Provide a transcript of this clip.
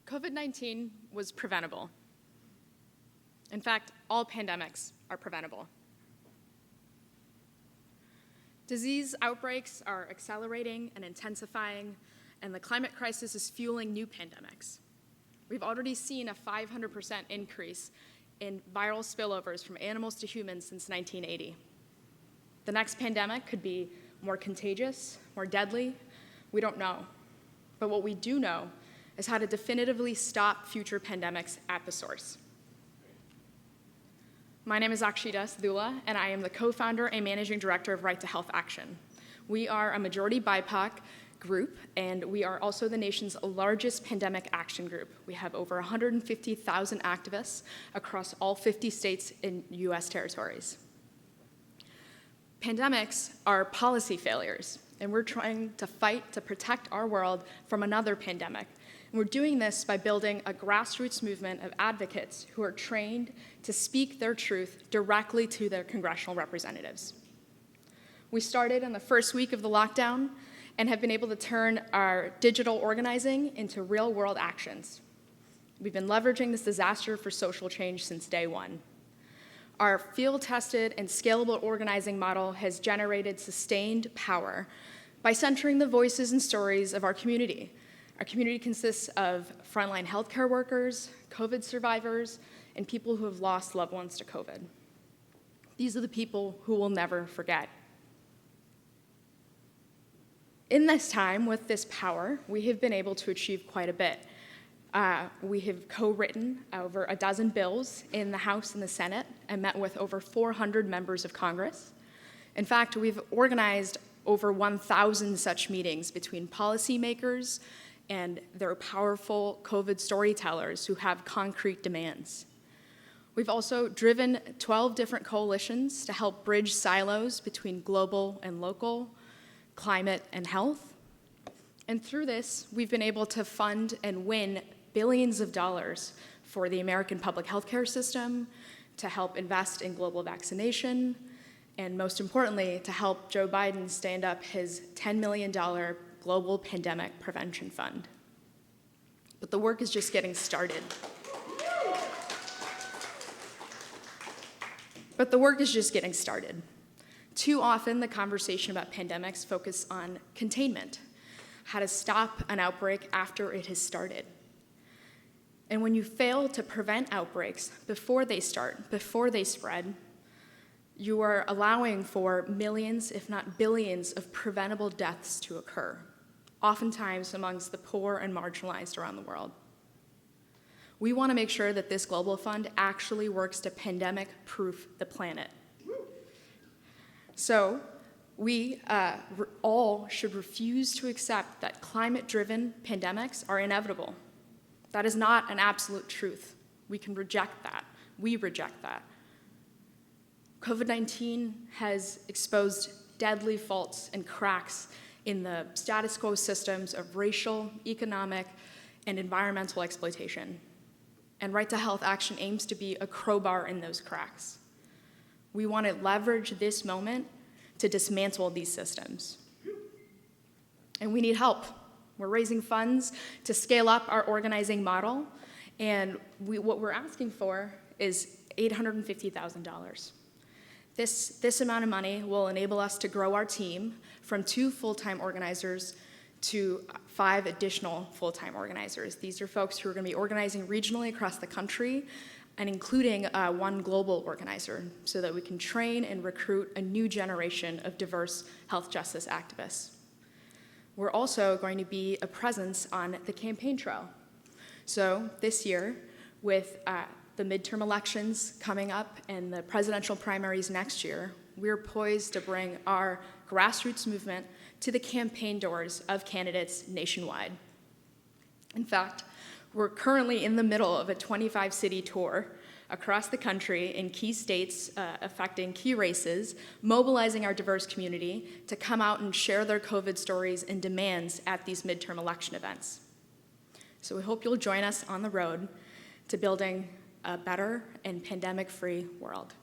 COVID-19 was preventable. In fact, all pandemics are preventable. Disease outbreaks are accelerating and intensifying, and the climate crisis is fueling new pandemics. We've already seen a 500% increase in viral spillovers from animals to humans since 1980. The next pandemic could be more contagious, more deadly. We don't know. But what we do know is how to definitively stop future pandemics at the source. My name is Akshita Sadula, and I am the co-founder and managing director of Right to Health Action. We are a majority BIPOC group, and we are also the nation's largest pandemic action group. We have over 150,000 activists across all 50 states and US territories. Pandemics are policy failures, and we're trying to fight to protect our world from another pandemic. And we're doing this by building a grassroots movement of advocates who are trained to speak their truth directly to their congressional representatives. We started in the first week of the lockdown and have been able to turn our digital organizing into real-world actions. We've been leveraging this disaster for social change since day one. Our field-tested and scalable organizing model has generated sustained power by centering the voices and stories of our community. Our community consists of frontline healthcare workers, COVID survivors, and people who have lost loved ones to COVID. These are the people who we'll never forget. In this time, with this power, we have been able to achieve quite a bit. We have co-written over a dozen bills in the House and the Senate and met with over 400 members of Congress. In fact, we've organized over 1,000 such meetings between policymakers and their powerful COVID storytellers who have concrete demands. We've also driven 12 different coalitions to help bridge silos between global and local, climate and health. And through this, we've been able to fund and win billions of dollars for the American public healthcare system, to help invest in global vaccination, and most importantly, to help Joe Biden stand up his $10 million global pandemic prevention fund. But the work is just getting started. Too often, the conversation about pandemics focuses on containment, how to stop an outbreak after it has started. And when you fail to prevent outbreaks before they start, before they spread, you are allowing for millions, if not billions, of preventable deaths to occur, oftentimes amongst the poor and marginalized around the world. We want to make sure that this global fund actually works to pandemic-proof the planet. So we all should refuse to accept that climate-driven pandemics are inevitable. That is not an absolute truth. We can reject that. We reject that. COVID-19 has exposed deadly faults and cracks in the status quo systems of racial, economic, and environmental exploitation. And Right to Health Action aims to be a crowbar in those cracks. We want to leverage this moment to dismantle these systems. And we need help. We're raising funds to scale up our organizing model, and what we're asking for is $850,000. This amount of money will enable us to grow our team from 2 full-time organizers to 5 additional full-time organizers. These are folks who are going to be organizing regionally across the country and including 1 global organizer so that we can train and recruit a new generation of diverse health justice activists. We're also going to be a presence on the campaign trail. So this year, with the midterm elections coming up and the presidential primaries next year, we're poised to bring our grassroots movement to the campaign doors of candidates nationwide. In fact, we're currently in the middle of a 25-city tour across the country in key states affecting key races, mobilizing our diverse community to come out and share their COVID stories and demands at these midterm election events. So we hope you'll join us on the road to building a better and pandemic-free world.